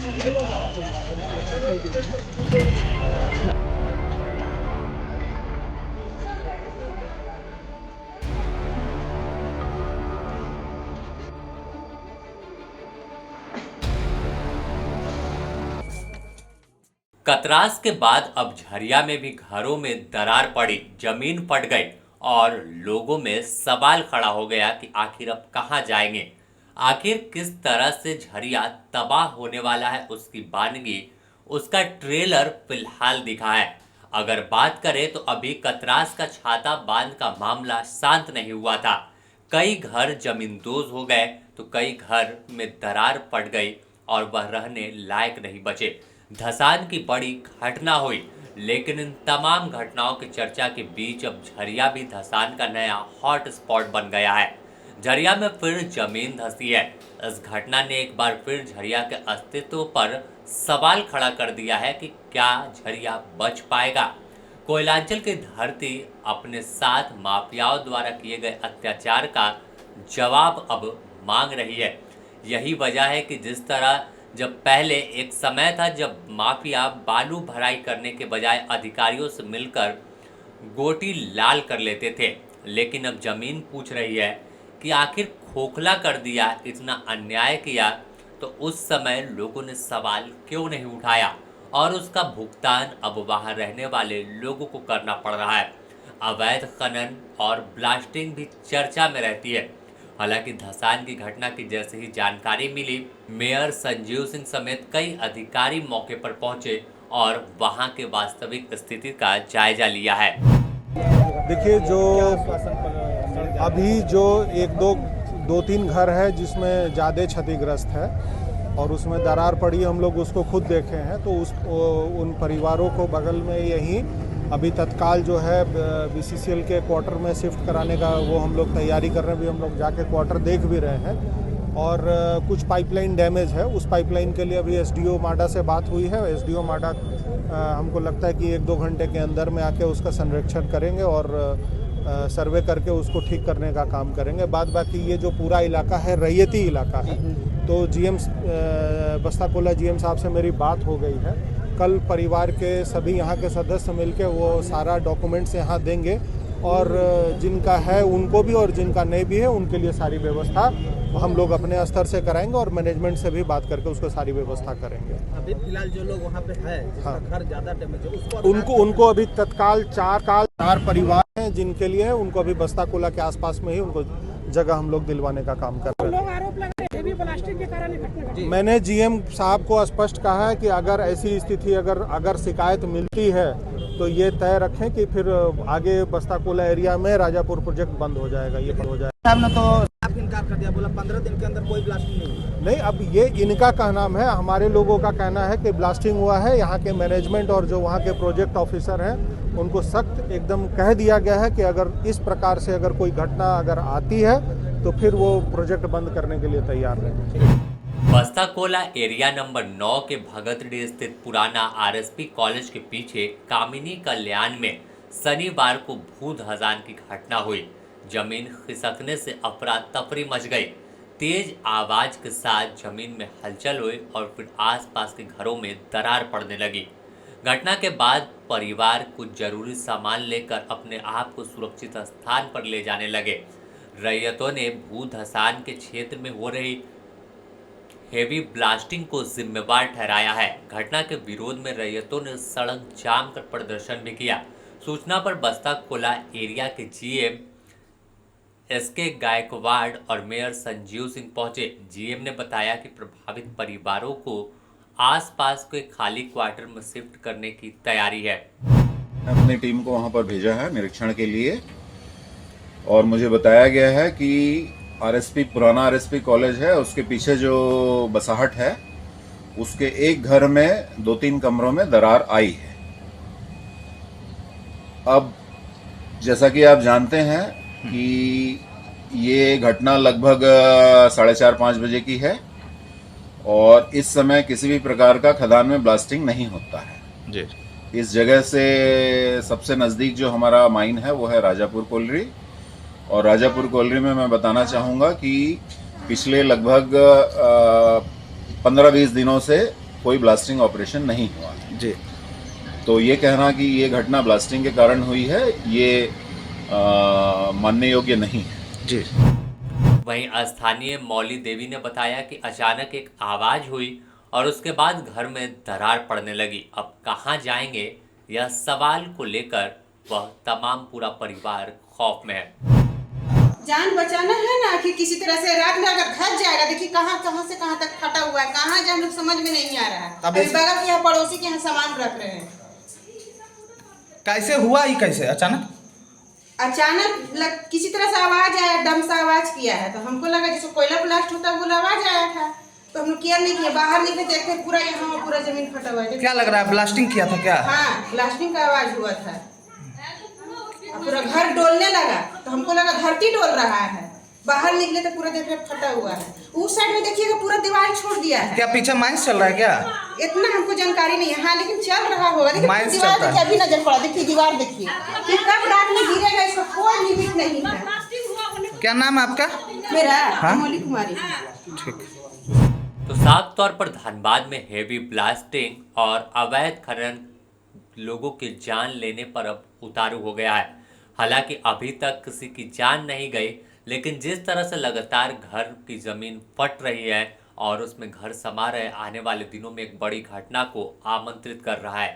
कतरास के बाद अब झरिया में भी घरों में दरार पड़ी, जमीन फट गई और लोगों में सवाल खड़ा हो गया कि आखिर अब कहां जाएंगे। आखिर किस तरह से झरिया तबाह होने वाला है उसकी वानगी, उसका ट्रेलर फिलहाल दिखा है। अगर बात करें तो अभी कतरास का छाता बांध का मामला शांत नहीं हुआ था। कई घर जमींदोज हो गए तो कई घर में दरार पड़ गई और वह रहने लायक नहीं बचे। धसान की बड़ी घटना हुई, लेकिन इन तमाम घटनाओं की चर्चा के बीच अब झरिया भी धसान का नया हॉट स्पॉट बन गया है। झरिया में फिर जमीन धंसी है। इस घटना ने एक बार फिर झरिया के अस्तित्व पर सवाल खड़ा कर दिया है कि क्या झरिया बच पाएगा। कोयलांचल की धरती अपने साथ माफियाओं द्वारा किए गए अत्याचार का जवाब अब मांग रही है। यही वजह है कि जिस तरह जब पहले एक समय था जब माफिया बालू भराई करने के बजाय अधिकारियों से मिलकर गोटी लाल कर लेते थे, लेकिन अब जमीन पूछ रही है कि आखिर खोखला कर दिया, इतना अन्याय किया तो उस समय लोगों ने सवाल क्यों नहीं उठाया, और उसका भुगतान अब वहां रहने वाले लोगों को करना पड़ रहा है। अवैध खनन और ब्लास्टिंग भी चर्चा में रहती है। हालांकि धसान की घटना की जैसे ही जानकारी मिली, मेयर संजीव सिंह समेत कई अधिकारी मौके पर पहुंचे और वहां के वास्तविक स्थिति का जायजा लिया है। देखिए, जो अभी जो एक दो तीन घर है जिसमें ज़्यादा क्षतिग्रस्त है और उसमें दरार पड़ी, हम लोग उसको खुद देखे हैं, तो उन परिवारों को बगल में यहीं अभी तत्काल जो है बीसीसीएल के क्वार्टर में शिफ्ट कराने का वो हम लोग तैयारी कर रहे हैं। भी हम लोग जाके क्वार्टर देख भी रहे हैं और कुछ पाइपलाइन डैमेज है, उस पाइपलाइन के लिए अभी एसडीओ माडा से बात हुई है। एसडीओ माडा हमको लगता है कि 1-2 घंटे के अंदर में आके उसका संरक्षण करेंगे और सर्वे करके उसको ठीक करने का काम करेंगे। बाद बाकी ये जो पूरा इलाका है रैयती इलाका है, तो जीएम बस्ताकोला जीएम साहब से मेरी बात हो गई है। कल परिवार के सभी यहाँ के सदस्य मिलके वो सारा डॉक्यूमेंट्स यहाँ देंगे और जिनका है उनको भी और जिनका नहीं भी है उनके लिए सारी व्यवस्था हम लोग अपने स्तर से कराएंगे और मैनेजमेंट से भी बात करके उसको सारी व्यवस्था करेंगे। अभी फिलहाल जो लोग वहाँ पे है जिसका घर ज़्यादा डैमेज है उनको अभी तत्काल चार परिवार हैं जिनके लिए उनको अभी बस्ताकोला के आसपास में ही उनको जगह हम लोग दिलवाने का काम कर रहे हैं। आरोप लगा रहे हैं प्लास्टिक के कारण घटना। मैंने जीएम साहब को स्पष्ट कहा है कि अगर ऐसी स्थिति अगर शिकायत मिलती है तो ये तय रखें कि फिर आगे बस्ताकोला एरिया में राजापुर प्रोजेक्ट बंद हो जाएगा, ये बंद हो जाएगा। साहब ने तो इनकार कर दिया, बोला 15 दिन के अंदर कोई ब्लास्टिंग नहीं। अब ये इनका कहना है, हमारे लोगों का कहना है कि ब्लास्टिंग हुआ है। यहाँ के मैनेजमेंट और जो वहाँ के प्रोजेक्ट ऑफिसर हैं उनको सख्त एकदम कह दिया गया है कि अगर इस प्रकार से अगर कोई घटना अगर आती है तो फिर वो प्रोजेक्ट बंद करने के लिए तैयार रहें। बस्ताकोला एरिया नंबर 9 के भगतडी स्थित पुराना आरएसपी कॉलेज के पीछे कामिनी कल्याण में शनिवार को भू धसान की घटना हुई। जमीन खिसकने से अफरा तफरी मच गई। तेज आवाज के साथ जमीन में हलचल हुई और फिर आसपास के घरों में दरार पड़ने लगी। घटना के बाद परिवार कुछ जरूरी सामान लेकर अपने आप को सुरक्षित स्थान पर ले जाने लगे। रैयतों ने भू धसान के क्षेत्र में हो रही हेवी ब्लास्टिंग को जिम्मेवार ठहराया है। घटना के विरोध में रैयतों ने सड़क जाम कर प्रदर्शन भी किया। सूचना पर बस्ताकोला एरिया के जीएम एसके गायकवाड़ और मेयर संजीव सिंह पहुंचे। जीएम ने बताया कि प्रभावित परिवारों को आसपास के खाली क्वार्टर में शिफ्ट करने की तैयारी है। अपनी टीम को वहां पर भेजा है निरीक्षण के लिए और मुझे बताया गया है कि पुराना आरएसपी कॉलेज है, उसके पीछे जो बसाहट है उसके एक घर में 2-3 कमरों में दरार आई है। अब जैसा कि आप जानते हैं कि ये घटना लगभग 4:30-5 बजे की है और इस समय किसी भी प्रकार का खदान में ब्लास्टिंग नहीं होता है जी। इस जगह से सबसे नज़दीक जो हमारा माइन है वो है राजापुर कोलरी और राजापुर कोलरी में मैं बताना चाहूँगा कि पिछले लगभग 15-20 दिनों से कोई ब्लास्टिंग ऑपरेशन नहीं हुआ। जी। तो ये कहना कि ये घटना ब्लास्टिंग के कारण हुई है, ये मानने योग्य नहीं है। जी। वहीं स्थानीय मौली देवी ने बताया कि अचानक एक आवाज हुई और उसके बाद घर में दरार पड़ने लगी। अब कहां जाएंगे, यह सवाल को लेकर वह तमाम पूरा परिवार खौफ में है। जान बचाना है ना कि किसी तरह से रात में अगर धस जाएगा। देखिए कहां से कहां तक फटा हुआ है, कहां जाए हम लोग समझ में नहीं आ रहा है। अभी बगल के यहाँ पड़ोसी के यहाँ सामान रख रहे हैं। कैसे हुआ ये, कैसे अचानक किसी तरह से आवाज आया, डम सा आवाज किया है, तो हमको लगा जैसे कोयला ब्लास्ट होता है वो आवाज आया था, तो हम लोग केयर नहीं किया। बाहर निकले देखे पूरा यहाँ पूरा जमीन फटा हुआ है। क्या लग रहा है, ब्लास्टिंग किया था क्या? हाँ, ब्लास्टिंग का आवाज हुआ था। पूरा घर डोलने लगा तो हमको लगा धरती डोल रहा है। बाहर निकले तो पूरा देखिए फटा हुआ है। उस साइड में देखिएगा पूरा दीवार छोड़ दिया है। क्या पीछे माइंस चल रहा है क्या? इतना हमको जानकारी नहीं है। हाँ, लेकिन चल रहा होगा। देखिए माइंस दीवार चलता देखिए, अभी नजर पड़ा। देखिए दीवार देखिए कि कब रात में गिरेगा, इसका कोई लिमिट नहीं है। क्या नाम है आपका? मेरा हाँ? मौली कुमारी। ठीक। तो साफ तौर पर धनबाद में हेवी ब्लास्टिंग और अवैध खनन लोगों की जान लेने पर अब उतारू हो गया है। हालांकि अभी तक किसी की जान नहीं गई, लेकिन जिस तरह से लगातार घर की जमीन फट रही है और उसमें घर समा रहे, आने वाले दिनों में एक बड़ी घटना को आमंत्रित कर रहा है।